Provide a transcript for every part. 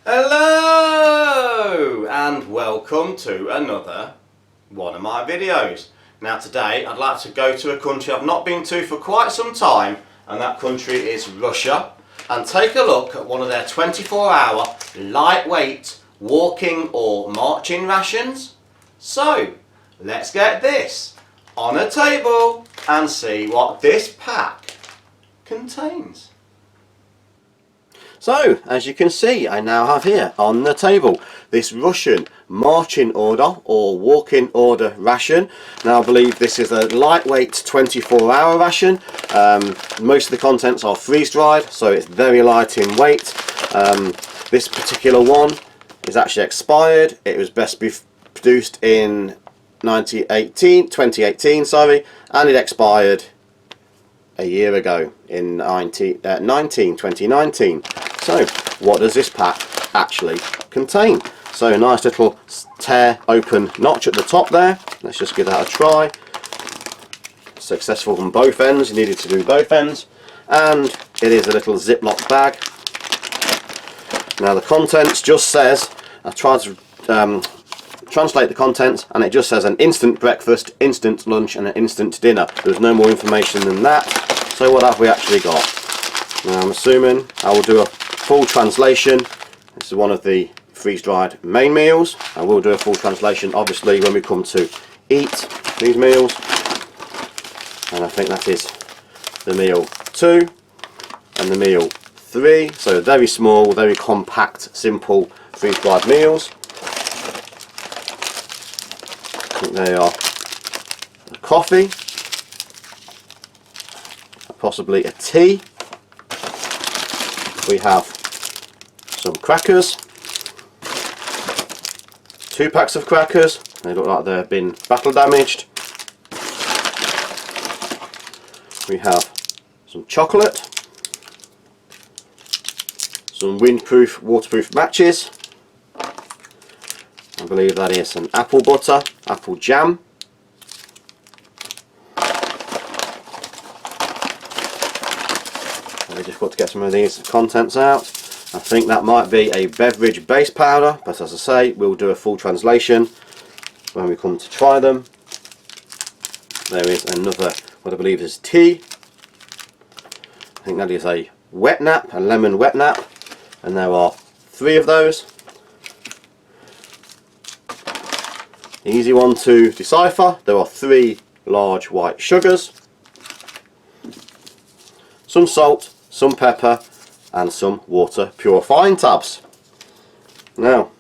Hello and welcome to another one of my videos. Now today I'd like to go to a country I've not been to for quite some time, and that country is Russia, and take a look at one of their 24-hour lightweight walking or marching rations. So let's get this on a table and see what this pack contains. So, as you can see, I now have here on the table this Russian marching order or walking order ration. Now I believe this is a lightweight 24-hour ration. Most of the contents are freeze-dried, so it's very light in weight. This particular one is actually expired. It was best produced in 2018, sorry, and it expired a year ago in 2019. So what does this pack actually contain? So a nice little tear open notch at the top there. Let's just give that a try. Successful from both ends. You needed to do both ends, and it is a little Ziploc bag. Now the contents just says, I tried to translate the contents, and it just says an instant breakfast, instant lunch and an instant dinner. There's no more information than that. So what have we actually got? Now I'm assuming I will do a full translation. This is one of the freeze-dried main meals. I will do a full translation obviously when we come to eat these meals. And I think that is the meal 2 and the meal 3. So very small, very compact, simple freeze-dried meals. I think they are a coffee, possibly a tea. We have some crackers, 2 packs of crackers. They look like they've been battle damaged. We have some chocolate, some windproof, waterproof matches. I believe that is some apple butter, apple jam. Very difficult to get some of these contents out. I think that might be a beverage base powder, but as I say, we'll do a full translation when we come to try them. There is another, what I believe is tea. I think that is a wet nap, a lemon wet nap, and there are 3 of those. Easy one to decipher. There are 3 large white sugars, some salt, some pepper and some water purifying tabs. Now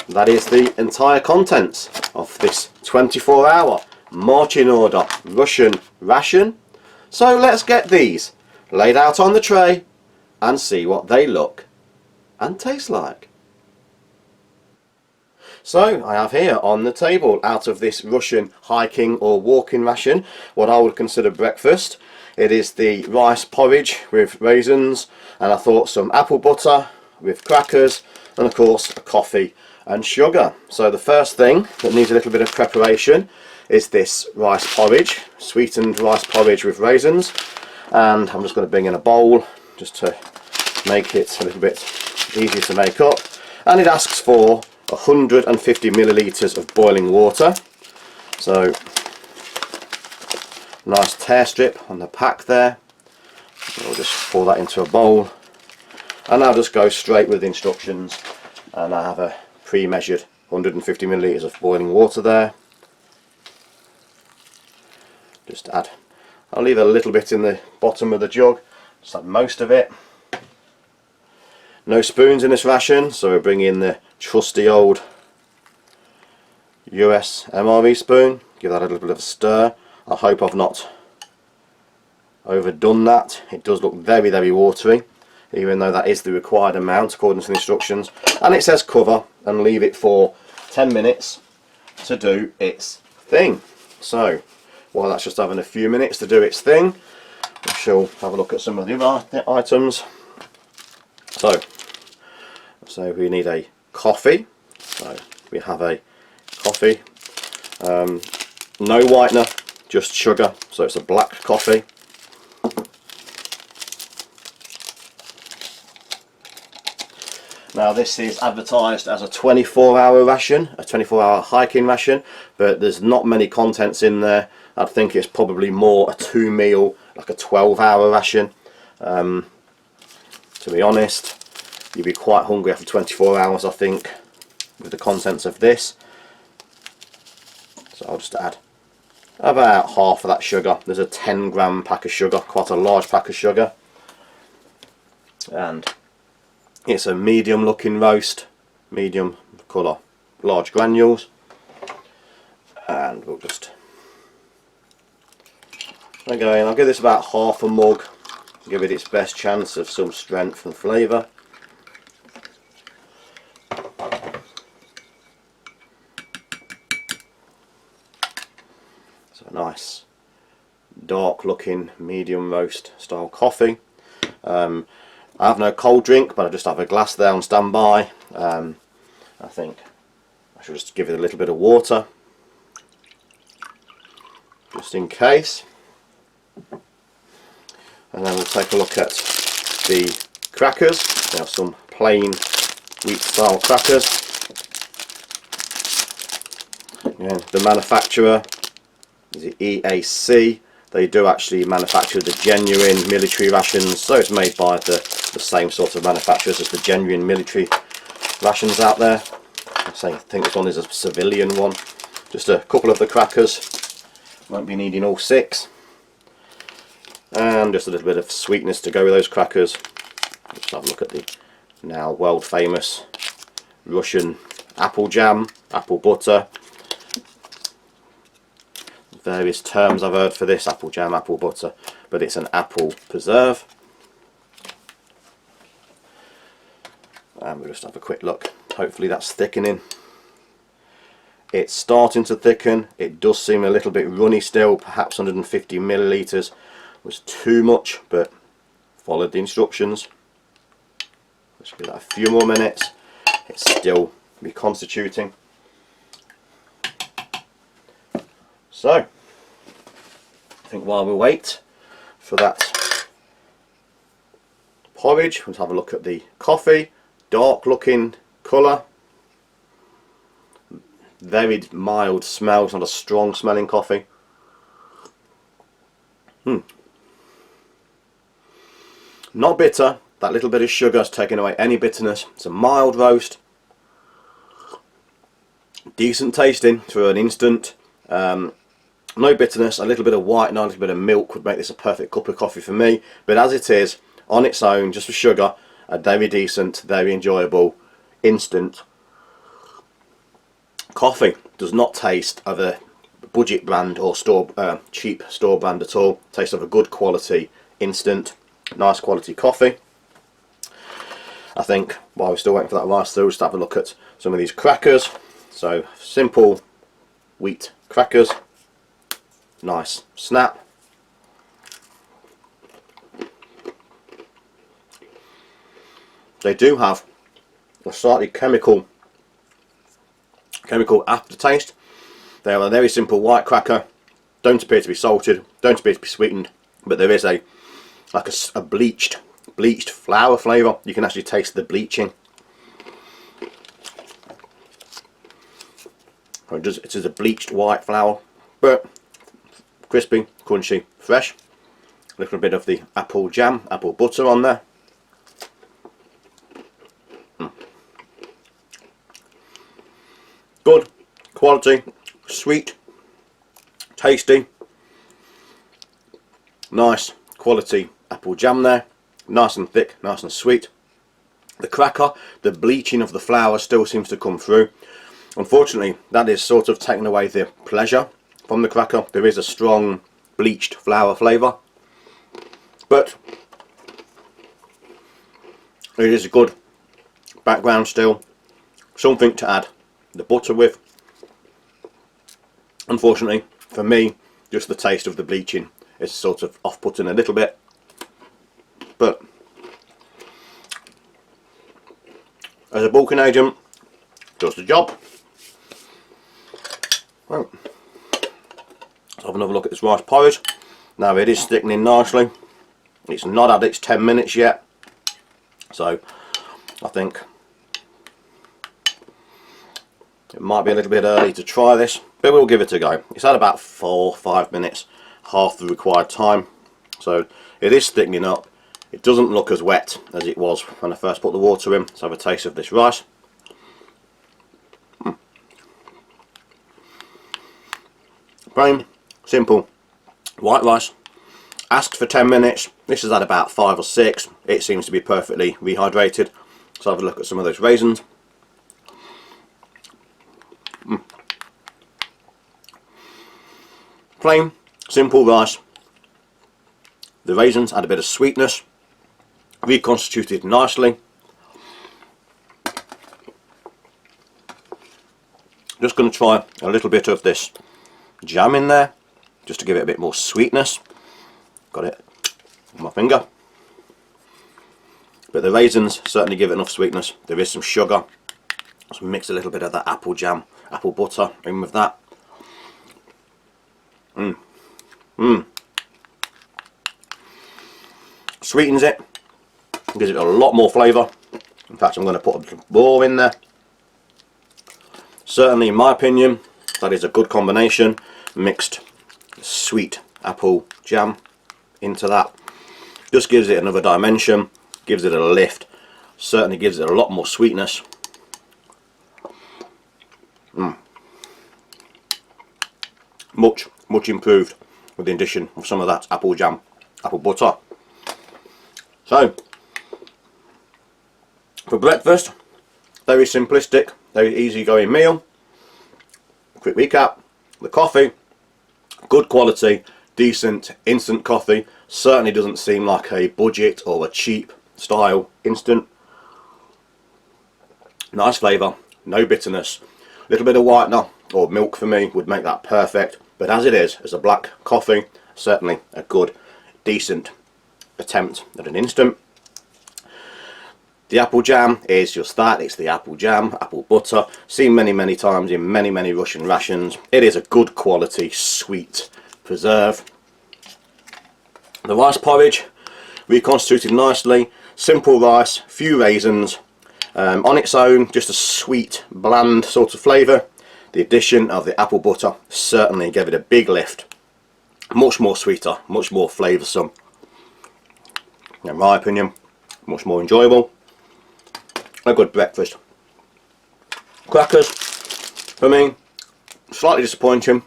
that is the entire contents of this 24-hour marching order Russian ration. So let's get these laid out on the tray and see what they look and taste like. So I have here on the table, out of this Russian hiking or walking ration, what I would consider breakfast. It is the rice porridge with raisins, and I thought some apple butter with crackers, and of course a coffee and sugar. So the first thing that needs a little bit of preparation is this rice porridge, sweetened rice porridge with raisins, and I'm just going to bring in a bowl just to make it a little bit easier to make up. And it asks for 150 millilitres of boiling water. So nice tear strip on the pack there. We'll just pour that into a bowl, and I'll just go straight with the instructions. And I have a pre-measured 150 millilitres of boiling water there. Just add, I'll leave a little bit in the bottom of the jug, just add most of it. No spoons in this ration, so we bring in the trusty old US MRE spoon. Give that a little bit of a stir. I hope I've not overdone that. It does look very, very watery, even though that is the required amount according to the instructions. And it says cover and leave it for 10 minutes to do its thing. So while that's just having a few minutes to do its thing, we shall have a look at some of the other items. So we need a coffee. So we have a coffee, no whitener, just sugar, so it's a black coffee. Now this is advertised as a 24-hour ration, a 24-hour hiking ration, but there's not many contents in there. I think it's probably more a 2-meal, like a 12-hour ration. To be honest, you'd be quite hungry after 24 hours, I think, with the contents of this. So I'll just add about half of that sugar. There's a 10-gram pack of sugar, quite a large pack of sugar. And it's a medium looking roast, medium colour, large granules. And we'll just again, I'll give this about half a mug, give it its best chance of some strength and flavour. So a nice dark looking medium roast style coffee. I have no cold drink, but I just have a glass there on standby. I think I should just give it a little bit of water, just in case. And then we'll take a look at the crackers. They have some plain wheat style crackers. Again, the manufacturer is the EAC. They do actually manufacture the genuine military rations, so it's made by the same sort of manufacturers as the genuine military rations out there. I think this one is a civilian one. Just a couple of the crackers, won't be needing all 6. And just a little bit of sweetness to go with those crackers. Let's have a look at the now world famous Russian apple jam, apple butter. Various terms I've heard for this, apple jam, apple butter, but it's an apple preserve. And we'll just have a quick look. Hopefully that's thickening. It's starting to thicken. It does seem a little bit runny still. Perhaps 150 millilitres was too much, but followed the instructions. Let's give that a few more minutes. It's still reconstituting. So I think while we wait for that porridge, let's have a look at the coffee. Dark looking colour, very mild smell. It's not a strong smelling coffee. Not bitter. That little bit of sugar has taken away any bitterness. It's a mild roast, decent tasting for an instant. No bitterness. A little bit of white and a little bit of milk would make this a perfect cup of coffee for me, but as it is on its own, just for sugar, a very decent, very enjoyable instant coffee. Does not taste of a budget brand or cheap store brand at all. Tastes of a good quality instant, nice quality coffee. I think while we're still waiting for that rice through, just have a look at some of these crackers. So simple wheat crackers, nice snap. They do have a slightly chemical aftertaste. They are a very simple white cracker. Don't appear to be salted. Don't appear to be sweetened. But there is a bleached flour flavour. You can actually taste the bleaching. It is a bleached white flour, but crispy, crunchy, fresh. A little bit of the apple jam, apple butter on there. Good quality, sweet, tasty, nice quality apple jam there, nice and thick, nice and sweet. The cracker, the bleaching of the flour still seems to come through. Unfortunately, that is sort of taking away the pleasure from the cracker. There is a strong bleached flour flavour, but it is a good background still, something to add the butter with. Unfortunately for me, just the taste of the bleaching is sort of off-putting a little bit, but as a bulking agent, does the job. Well, let's have another look at this rice porridge. Now it is thickening nicely. It's not had its 10 minutes yet, so I think It might be a little bit early to try this, but we'll give it a go. It's had about 4 or 5 minutes, half the required time. So it is thickening up. It doesn't look as wet as it was when I first put the water in. Let's have a taste of this rice. Plain, simple, white rice. Asked for 10 minutes. This has had about 5 or 6. It seems to be perfectly rehydrated. So have a look at some of those raisins. Plain, simple rice. The raisins add a bit of sweetness, reconstituted nicely. Just going to try a little bit of this jam in there, just to give it a bit more sweetness. Got it on my finger. But the raisins certainly give it enough sweetness. There is some sugar. So mix a little bit of that apple jam, apple butter in with that. Sweetens it, gives it a lot more flavour. In fact, I'm going to put a little more in there. Certainly, in my opinion, that is a good combination. Mixed sweet apple jam into that. Just gives it another dimension, gives it a lift, certainly gives it a lot more sweetness. Much improved with the addition of some of that apple jam, apple butter. So, for breakfast, very simplistic, very easygoing meal. Quick recap: the coffee, good quality, decent instant coffee. Certainly doesn't seem like a budget or a cheap style instant. Nice flavour, no bitterness. A little bit of whitener or milk for me would make that perfect. But as it is, as a black coffee, certainly a good, decent attempt at an instant. The apple jam is just that. It's the apple jam, apple butter. Seen many times in many Russian rations. It is a good quality, sweet preserve. The rice porridge, reconstituted nicely. Simple rice, few raisins. On its own, just a sweet, bland sort of flavour. The addition of the apple butter certainly gave it a big lift. Much more sweeter, much more flavoursome. In my opinion, much more enjoyable. A good breakfast. Crackers, for me, slightly disappointing.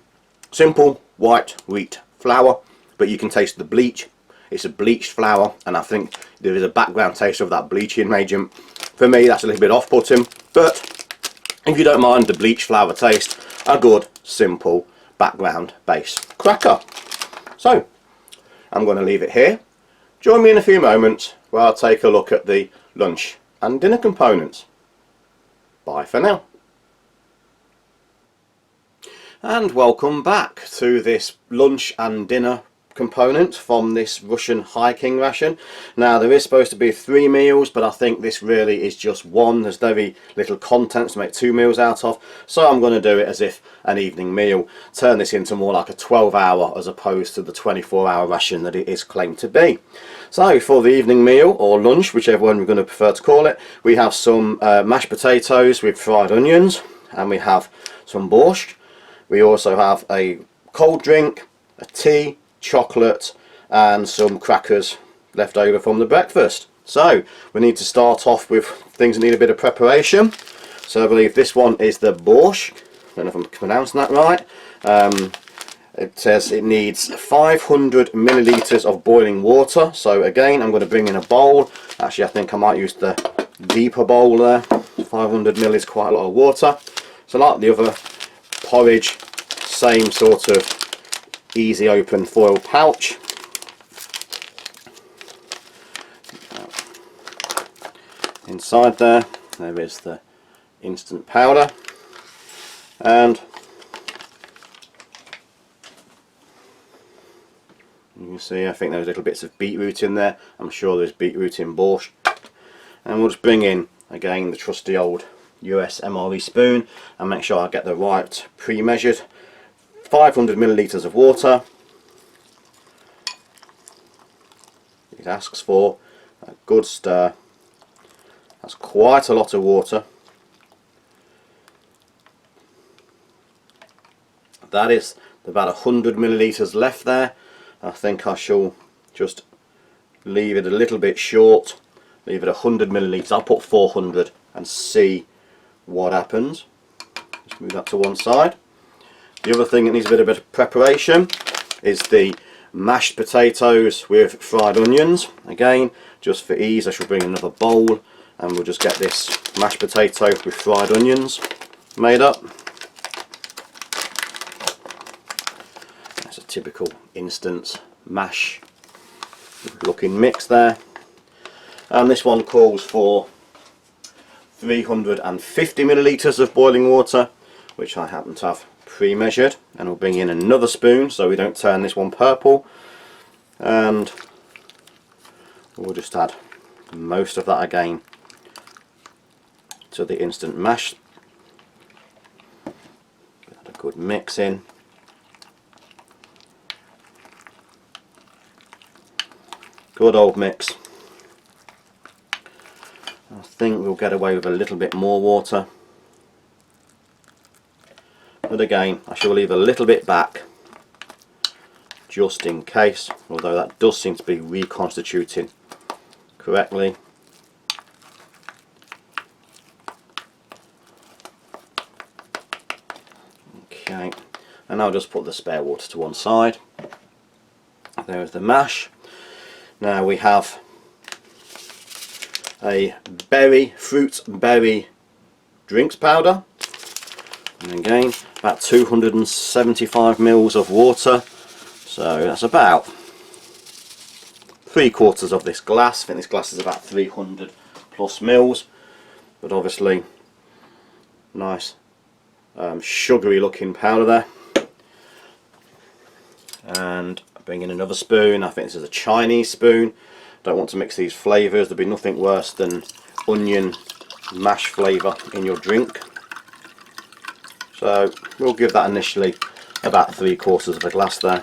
Simple white wheat flour, but you can taste the bleach. It's a bleached flour, and I think there is a background taste of that bleaching agent. For me, that's a little bit off-putting, but if you don't mind the bleached flour taste, a good, simple background base cracker. So, I'm going to leave it here. Join me in a few moments where I'll take a look at the lunch and dinner components. Bye for now. And welcome back to this lunch and dinner component from this Russian hiking ration. Now, there is supposed to be 3 meals, but I think this really is just one. There's very little content to make 2 meals out of, so I'm going to do it as if an evening meal. Turn this into more like a 12-hour as opposed to the 24-hour ration that it is claimed to be. So for the evening meal, or lunch, whichever one we're going to prefer to call it, we have some mashed potatoes with fried onions, and we have some borscht. We also have a cold drink, a tea, chocolate, and some crackers left over from the breakfast. So we need to start off with things that need a bit of preparation. So I believe this one is the borscht. I don't know if I'm pronouncing that right. It says it needs 500 millilitres of boiling water. So again, I'm going to bring in a bowl. Actually, I think I might use the deeper bowl there. 500 ml is quite a lot of water. So like the other porridge, same sort of easy open foil pouch. Inside there is the instant powder, and you can see I think there's little bits of beetroot in there. I'm sure there's beetroot in borscht. And we'll just bring in again the trusty old US MRE spoon and make sure I get the right pre-measured 500 millilitres of water. It asks for a good stir. That's quite a lot of water. that is about 100 millilitres left there. I think I shall just leave it a little bit short, leave it 100 millilitres. I'll put 400 and see what happens. Just move that to one side. The other thing that needs a bit of preparation is the mashed potatoes with fried onions. Again, just for ease, I shall bring another bowl and we'll just get this mashed potato with fried onions made up. That's a typical instant mash looking mix there. And this one calls for 350 millilitres of boiling water, which I happen to have pre-measured, and we'll bring in another spoon so we don't turn this one purple, and we'll just add most of that again to the instant mash. Add a good mix in. Good old mix. I think we'll get away with a little bit more water, but again I shall leave a little bit back just in case, although that does seem to be reconstituting correctly. Okay, and I'll just put the spare water to one side. There's the mash. Now we have a fruit berry drinks powder, and again about 275 mils of water, so that's about 3/4 of this glass. I think this glass is about 300 plus mils, but obviously nice sugary looking powder there. And bring in another spoon. I think this is a Chinese spoon. Don't want to mix these flavours. There'll be nothing worse than onion mash flavour in your drink. So we'll give that initially about 3/4 of a glass there.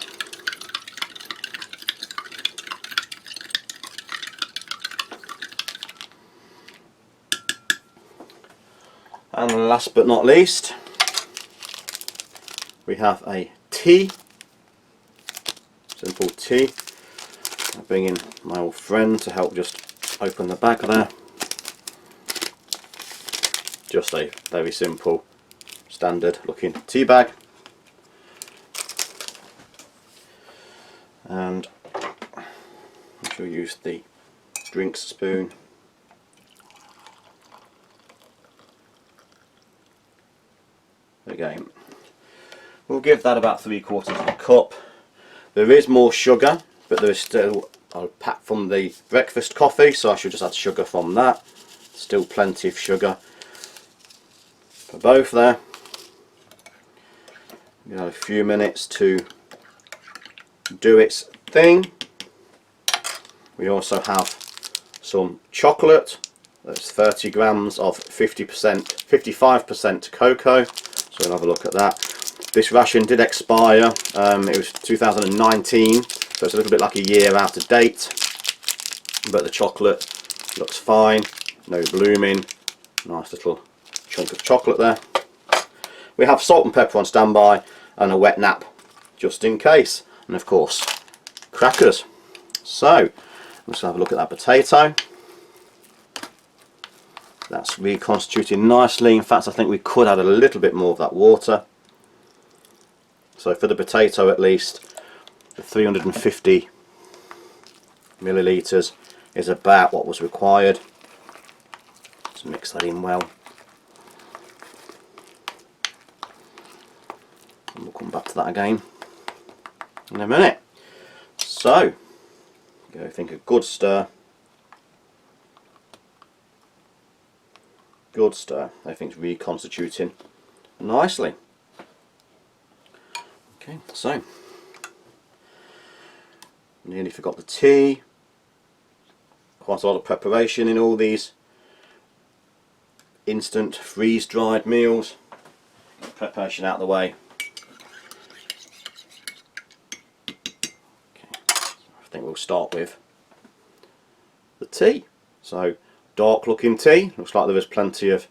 And last but not least, we have a tea. Simple tea. I'll bring in my old friend to help just open the bag there. Just a very simple standard looking tea bag, and I shall use the drinks spoon. Again, we'll give that about 3/4 of a cup. There is more sugar, but there is still a pack from the breakfast coffee, so I should just add sugar from that. Still plenty of sugar for both there. You have a few minutes to do its thing. We also have some chocolate. There's 30 grams of 55% cocoa, so we'll have a look at that. This ration did expire, it was 2019, so it's a little bit like a year out of date, but the chocolate looks fine, no blooming, nice little chunk of chocolate there. We have salt and pepper on standby and a wet nap just in case, and of course crackers. So let's have a look at that potato. That's reconstituting nicely. In fact, I think we could add a little bit more of that water. So for the potato at least, the 350 millilitres is about what was required. Let's mix that in well. And we'll come back to that again in a minute. So, give everything a good stir. Good stir. Everything's reconstituting nicely. Okay, so nearly forgot the tea. Quite a lot of preparation in all these instant freeze-dried meals. Preparation out of the way. Okay, I think we'll start with the tea. So dark looking tea, looks like there is plenty of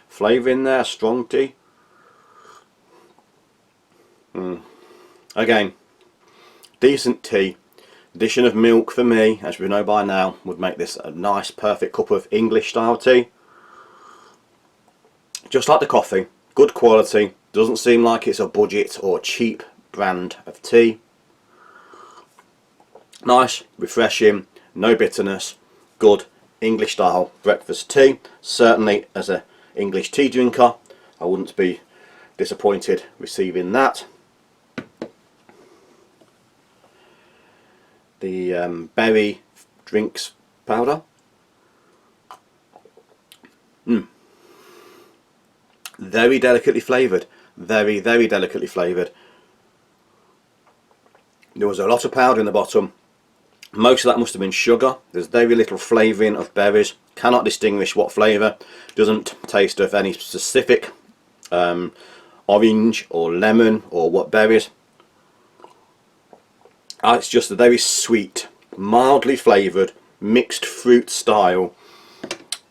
flavour in there, strong tea. Again, decent tea. Addition of milk for me, as we know by now, would make this a nice perfect cup of English style tea. Just like the coffee, good quality, doesn't seem like it's a budget or cheap brand of tea. Nice, refreshing, no bitterness, good English style breakfast tea. Certainly as an English tea drinker, I wouldn't be disappointed receiving that. The berry drinks powder. Very delicately flavoured. Very delicately flavoured. There was a lot of powder in the bottom. Most of that must have been sugar. There's very little flavouring of berries. Cannot distinguish what flavour. Doesn't taste of any specific orange or lemon or what berries. It's just a very sweet, mildly flavoured, mixed fruit style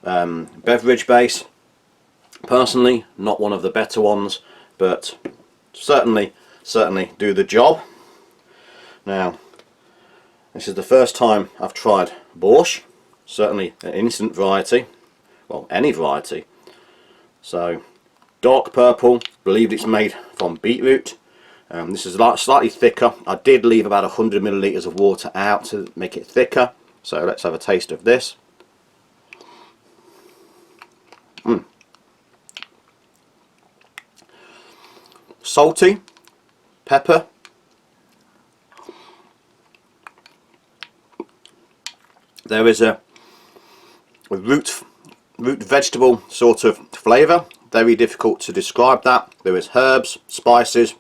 beverage base. Personally, not one of the better ones, but certainly do the job. Now, this is the first time I've tried borscht, certainly an instant variety, well, any variety. So, dark purple, believed it's made from beetroot. This is slightly thicker. I did leave about 100 millilitres of water out to make it thicker. So let's have a taste of this. Salty, pepper. There is a root vegetable sort of flavour. Very difficult to describe that. There is herbs, spices.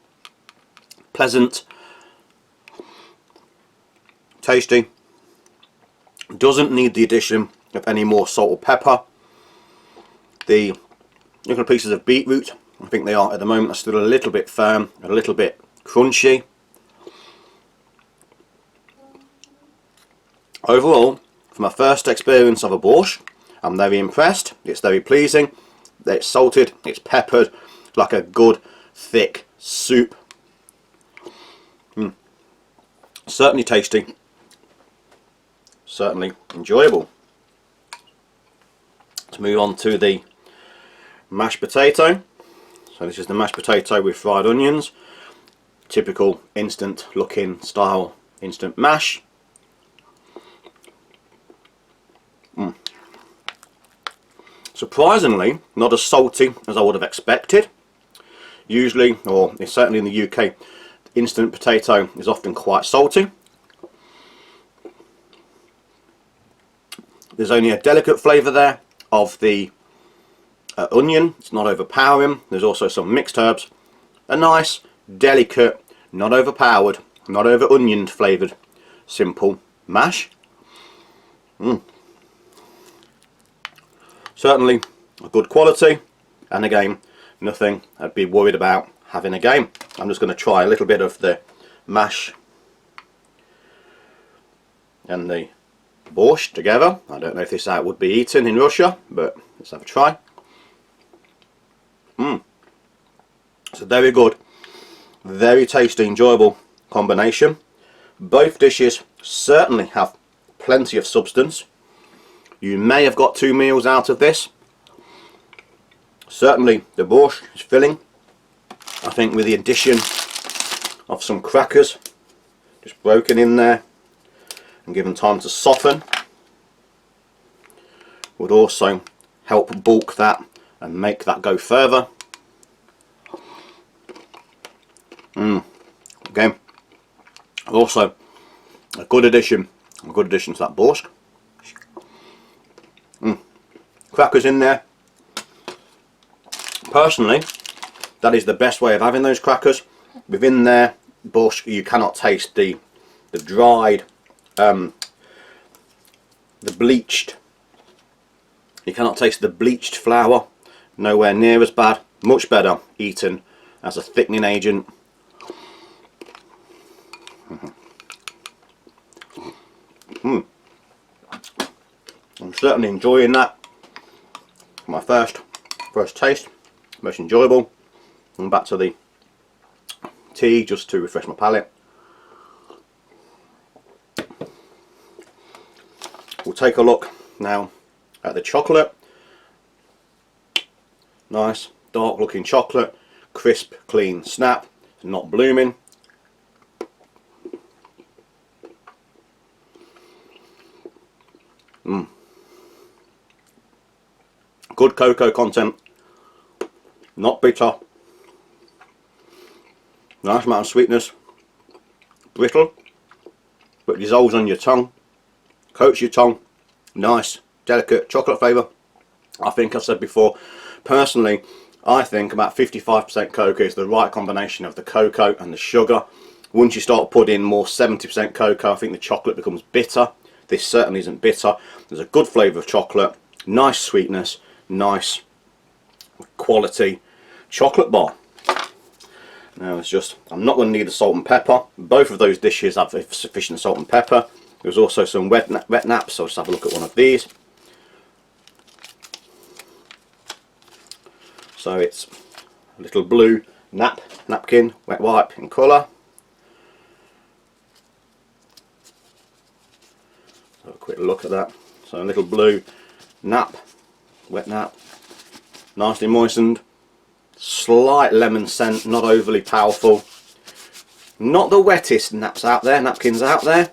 Pleasant, tasty, doesn't need the addition of any more salt or pepper. The little pieces of beetroot, I think they are at the moment, are still a little bit firm, a little bit crunchy. Overall, from my first experience of a borscht, I'm very impressed. It's very pleasing. It's salted, it's peppered, like a good thick soup. Certainly tasty, certainly enjoyable. Let's move on to the mashed potato. So this is the mashed potato with fried onions. Typical instant looking style instant mash. Surprisingly, not as salty as I would have expected. Usually, or certainly in the UK, instant potato is often quite salty. There's only a delicate flavour there of the onion. It's not overpowering. There's also some mixed herbs. A nice, delicate, not overpowered, not over onion flavoured, simple mash. Certainly a good quality, and again, nothing I'd be worried about having again. I'm just going to try a little bit of the mash and the borscht together. I don't know if this would be eaten in Russia, but let's have a try. It's a very good, very tasty, enjoyable combination. Both dishes certainly have plenty of substance. You may have got 2 meals out of this. Certainly the borscht is filling. I think with the addition of some crackers just broken in there and given time to soften would also help bulk that and make that go further. Again, also a good addition to that borscht. Crackers in there. Personally, that is the best way of having those crackers. Within there, borscht, you cannot taste the dried, the bleached. You cannot taste the bleached flour. Nowhere near as bad. Much better eaten as a thickening agent. I'm certainly enjoying that. My first taste, most enjoyable. And back to the tea just to refresh my palate. We'll take a look now at the chocolate. Nice dark looking chocolate, crisp, clean snap, not blooming. Good cocoa content, not bitter, nice amount of sweetness, brittle but dissolves on your tongue, coats your tongue, nice delicate chocolate flavour. I think I've said before, personally I think about 55% cocoa is the right combination of the cocoa and the sugar. Once you start putting more 70% cocoa, I think the chocolate becomes bitter. This certainly isn't bitter. There's a good flavour of chocolate, nice sweetness, nice quality chocolate bar. Now it's just, I'm not going to need the salt and pepper. Both of those dishes have sufficient salt and pepper. There's also some wet naps, so I'll just have a look at one of these. So it's a little blue napkin, wet wipe in colour. So a quick look at that. So a little blue wet nap, nicely moistened, slight lemon scent, not overly powerful. Not the wettest napkins out there,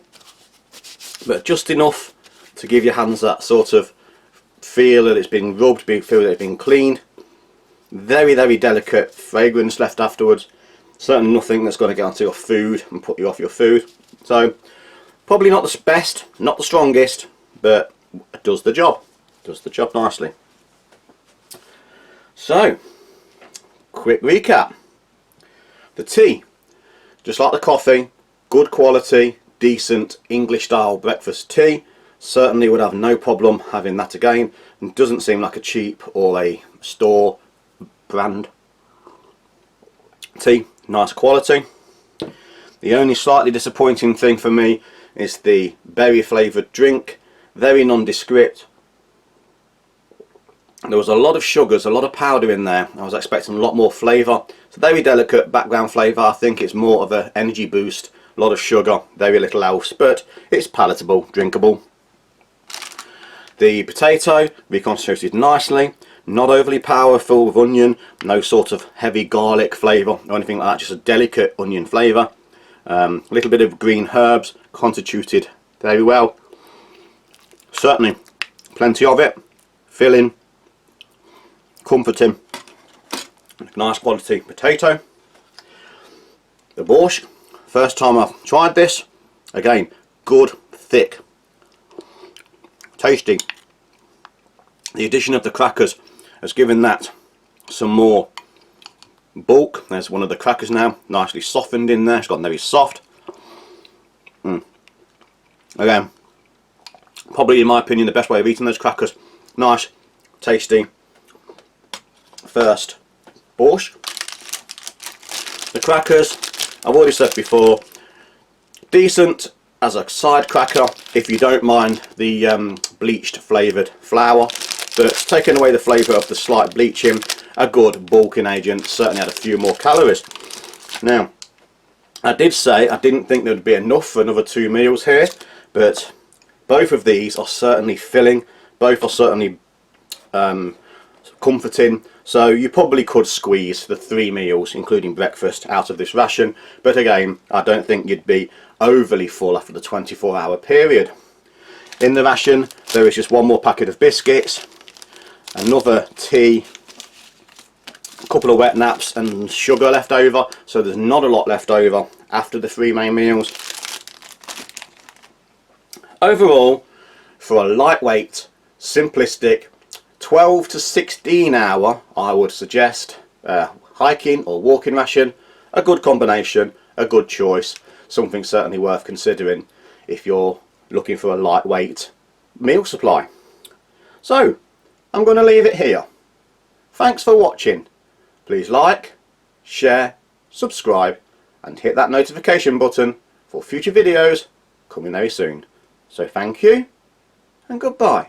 but just enough to give your hands that sort of feel that it's been rubbed, feel that it's been cleaned. Very, very delicate fragrance left afterwards. Certainly nothing that's going to get onto your food and put you off your food. So probably not the best, not the strongest, but it does the job. Does the job nicely. So, quick recap. The tea, just like the coffee, good quality, decent English style breakfast tea. Certainly would have no problem having that again. It doesn't seem like a cheap or a store brand tea. Nice quality. The only slightly disappointing thing for me is the berry flavoured drink. Very nondescript. There was a lot of sugars, a lot of powder in there. I was expecting a lot more flavour. It's a very delicate background flavour. I think it's more of an energy boost. A lot of sugar, very little else, but it's palatable, drinkable. The potato reconstituted nicely, not overly powerful with onion, no sort of heavy garlic flavour or anything like that, just a delicate onion flavour. A little bit of green herbs, constituted very well. Certainly plenty of it, filling, comforting, nice quality potato. The borscht, first time I've tried this, again good, thick, tasty. The addition of the crackers has given that some more bulk. There's one of the crackers now, nicely softened in there. It's got very soft. Again, probably in my opinion the best way of eating those crackers. Nice, tasty first borscht. The crackers, I've already said before, decent as a side cracker if you don't mind the bleached flavoured flour, but taking away the flavour of the slight bleaching, a good bulking agent. Certainly had a few more calories. Now, I did say I didn't think there would be enough for another 2 meals here, but both of these are certainly filling, both are certainly comforting, so you probably could squeeze the 3 meals including breakfast out of this ration, but again I don't think you'd be overly full after the 24-hour period. In the ration there is just one more packet of biscuits, another tea, a couple of wet naps and sugar left over, so there's not a lot left over after the 3 main meals. Overall, for a lightweight, simplistic 12 to 16 hour, I would suggest, hiking or walking ration, a good combination, a good choice, something certainly worth considering if you're looking for a lightweight meal supply. So, I'm going to leave it here. Thanks for watching. Please like, share, subscribe and hit that notification button for future videos coming very soon. So thank you and goodbye.